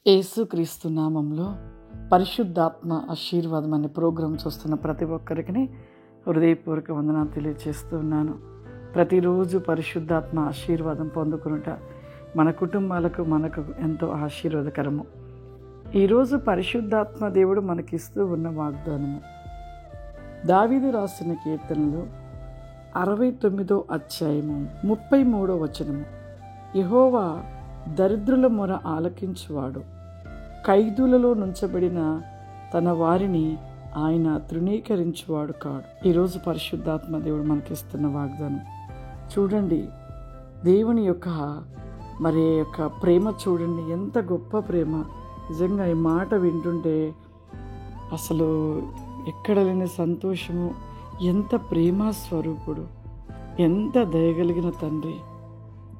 యేసుక్రీస్తు నామంలో పరిశుద్ధాత్మ ఆశీర్వాదం అనే ప్రోగ్రాం చూస్తున్న ప్రతి ఒక్కరికి హృదయపూర్వక వందనాలు తెలియజేస్తూ ఉన్నాను. ప్రతిరోజు పరిశుద్ధాత్మ ఆశీర్వాదం పొందుకునుట మన కుటుంబాలకు మనకు ఎంతో ఆశీర్వాదకరము. ఈరోజు పరిశుద్ధాత్మ దేవుడు మనకిస్తూ ఉన్న వాగ్దానము దావీదు రాసిన కీర్తనలు 69వ అధ్యాయము 33వ వచనము. యెహోవా దరిద్రుల మొర ఆలకించువాడు, ఖైదులలో నుంచబడిన తన వారిని ఆయన తృణీకరించువాడు కాడు. ఈరోజు పరిశుద్ధాత్మ దేవుడు మనకిస్తున్న వాగ్దానం చూడండి. దేవుని యొక్క ప్రేమ చూడండి, ఎంత గొప్ప ప్రేమ. నిజంగా ఈ మాట వింటుంటే అసలు ఎక్కడ లేని సంతోషము. ఎంత ప్రేమ స్వరూపుడు, ఎంత దయగలిగిన తండ్రి.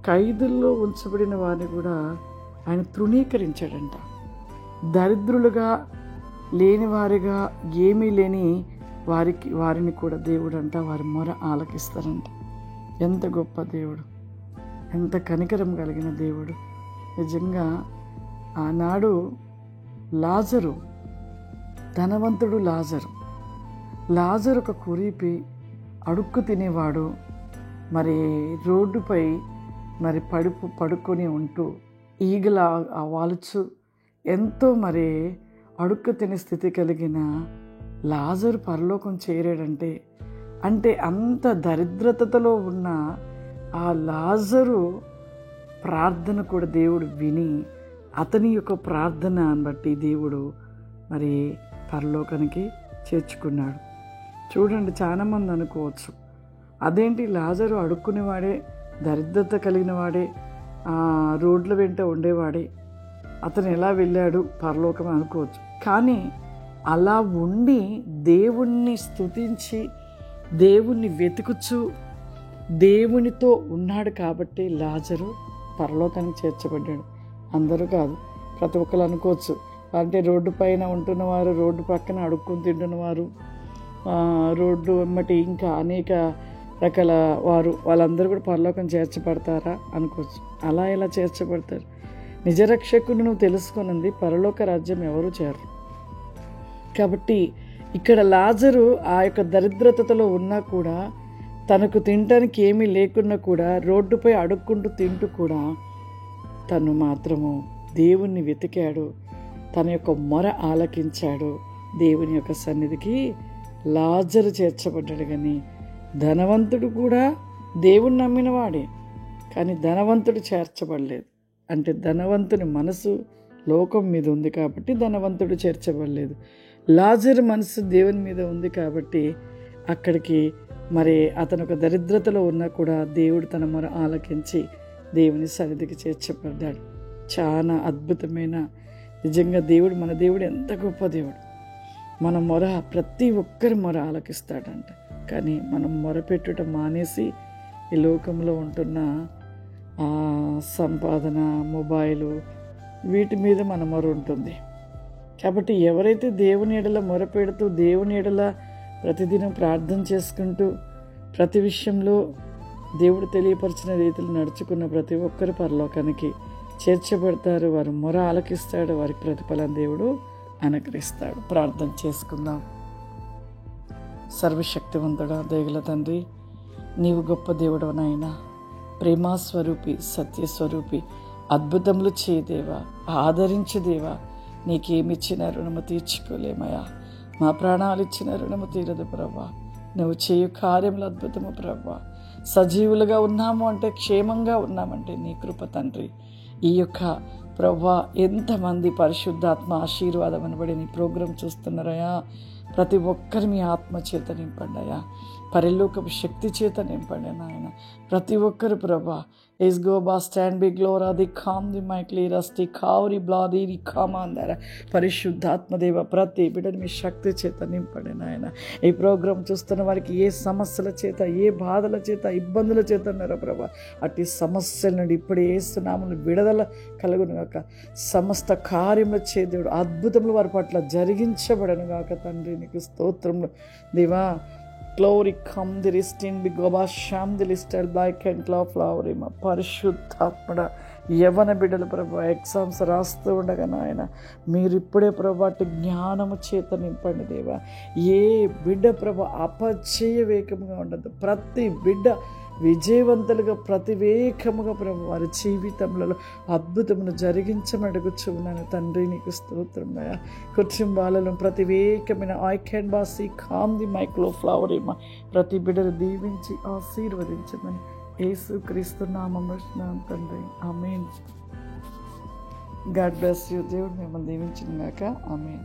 ఖైదుల్లో ఉంచబడిన వారిని కూడా ఆయన తృణీకరించాడంట. దరిద్రులుగా లేనివారిగా ఏమీ లేని వారిని కూడా దేవుడంట వారి మొర ఆలకిస్తారంట. ఎంత గొప్ప దేవుడు, ఎంత కనికరం కలిగిన దేవుడు. నిజంగా ఆనాడు లాజరు, ధనవంతుడు లాజరు ఒక కురీపి, అడుక్కు తినేవాడు. మరి రోడ్డుపై పడుకొని ఉంటూ ఈగల వాలుచు ఎంతో అడుక్కు తినే స్థితి కలిగిన లాజరు పరలోకం చేరాడంటే అంటే అంత దరిద్రతలో ఉన్న ఆ లాజరు ప్రార్థన కూడా దేవుడు విని అతని యొక్క ప్రార్థన బట్టి దేవుడు పరలోకానికి చేర్చుకున్నాడు. చూడండి, చాలామంది అనుకోవచ్చు, అదేంటి లాజరు అడుక్కునేవాడే, దరిద్రత కలిగిన వాడే, రోడ్ల వెంట ఉండేవాడే, అతను ఎలా వెళ్ళాడు పరలోకం అనుకోవచ్చు. కానీ అలా ఉండి దేవుణ్ణి స్తుతించి దేవుణ్ణి వెతుకుచు దేవునితో ఉన్నాడు కాబట్టి లాజరు పరలోకానికి చేర్చబడ్డాడు. అందరూ కాదు, ప్రతి ఒక్కరు అనుకోవచ్చు, అంటే రోడ్డు పైన ఉంటున్నవారు, రోడ్డు పక్కన అడుక్కుని తింటున్నవారు, రోడ్డు వెంబటి ఇంకా అనేక రకాల వాళ్ళందరూ కూడా పరలోకం చేర్చబడతారా అనుకోవచ్చు. అలా ఎలా చేర్చబడతారు? నిజరక్షకుడు నువ్వు తెలుసుకున్నది పరలోక రాజ్యం ఎవరు చేరరు. కాబట్టి ఇక్కడ లాజరు ఆ యొక్క దరిద్రతలో ఉన్నా కూడా, తనకు తినటానికి ఏమీ లేకున్నా కూడా, రోడ్డుపై అడుక్కుంటూ తింటూ కూడా తను మాత్రము దేవుణ్ణి వెతికాడు, తన యొక్క మొర ఆలకించాడు. దేవుని యొక్క సన్నిధికి లాజరు చేర్చబడ్డాడు. కానీ ధనవంతుడు కూడా దేవుణ్ణి నమ్మినవాడే, కానీ ధనవంతుడు చేర్చబడలేదు. అంటే ధనవంతుని మనసు లోకం మీద ఉంది కాబట్టి ధనవంతుడు చేర్చబడలేదు. లాజరు మనసు దేవుని మీద ఉంది కాబట్టి అక్కడికి అతను ఒక దరిద్రతలో ఉన్నా కూడా దేవుడు తన మొర ఆలకించి దేవుని సన్నిధికి చేర్చబడ్డాడు. చాలా అద్భుతమైన, నిజంగా మన దేవుడు ఎంత గొప్ప దేవుడు. మన మొర ప్రతి ఒక్కరి మొర ఆలకిస్తాడంట. కానీ మనం మొరపెట్టుట మానేసి ఈ లోకంలో ఉంటున్న సంపాదన, మొబైలు, వీటి మీద మన మొర ఉంటుంది. కాబట్టి ఎవరైతే దేవుని ఎడల మొరపెడుతూ దేవుని ఎడల ప్రతిదినం ప్రార్థన చేసుకుంటూ ప్రతి విషయంలో దేవుడు తెలియపరిచిన రీతిలో నడుచుకున్న ప్రతి ఒక్కరు పరలోకానికి చేర్చబడతారు. వారు మొర ఆలకిస్తాడు, వారికి ప్రతిఫలం దేవుడు అనుగ్రహిస్తాడు. ప్రార్థన చేసుకుందాం. సర్వశక్తివంతుడా, దయగల తండ్రి, నీవు గొప్ప దేవుడు నాయనా, ప్రేమాస్వరూపి, సత్యస్వరూపి, అద్భుతములు చేయదేవా, ఆదరించు దేవా. నీకేమిచ్చిన రుణము తీర్చుకోలేమయా. మా ప్రాణాలు ఇచ్చిన రుణము తీరదు ప్రభా. నువ్వు చేయు కార్యములు అద్భుతము ప్రభా. సజీవులుగా ఉన్నాము అంటే, క్షేమంగా ఉన్నామంటే నీ కృప తండ్రి. ఈ యొక్క ప్రభా ఎంతమంది పరిశుద్ధాత్మ ఆశీర్వాదం అనబడి నీ ప్రోగ్రాం చూస్తున్నారయా, ప్రతి ఒక్కరి మీ ఆత్మ చేత నింపండియా, పరలోకపు శక్తి చేత నింపండి నాయన. ప్రతి ఒక్కరు ప్రభా ఎస్ గోబా స్టాండ్ బి గ్లోరా ది కామ్ ది మై క్లియరస్ ది కావరి బ్లాది ది కామాందర. పరిశుద్ధాత్మదేవ ప్రతి బిడ్డని మీ శక్తి చేత నింపండి నాయన. ఈ ప్రోగ్రాం చూస్తున్న వారికి ఏ సమస్యల చేత, ఏ బాధల చేత, ఇబ్బందుల చేత ఉన్నారో ప్రభా, అట్టి సమస్యల నుండి ఇప్పుడు ఏసునామమున విడుదల కలుగును గాక. సమస్త కార్యములు చే దేవుడు అద్భుతములు వారి పట్ల జరిగించబడను గాక తండ్రి. నీకు స్తోత్రములు దేవా. Glory come the rest in big Goba Sham the listed black and cloud flower. పరిశుద్ధాత్మడ యవ్వన బిడ్డలు ప్రభా ఎగ్జామ్స్ రాస్తూ ఉండగా నాయన మీరు ఇప్పుడే ప్రభా అటు జ్ఞానము చేత నింపండి దేవా. ఏ బిడ్డ ప్రభా అపజయ వేగముగా ఉండదు, ప్రతి బిడ్డ విజయవంతులుగా ప్రతివేకముగా ప్రభు వారి జీవితంలో అద్భుతమును జరిగించమడుగుచున్నాను తండ్రి. నీకు స్తోత్రం. కుటుంబాలలో ప్రతివేకమైన ఐ బాసి కామ్ ది మైక్లో ఫ్లవర్ ఏమా ప్రతి బిడ్డను దీవించి ఆశీర్వదించమని యేసుక్రీస్తు నామములో తండ్రి, ఆమేన్. God bless you. దేవుడు మిమ్మల్ని దీవించును గాక. ఆమేన్.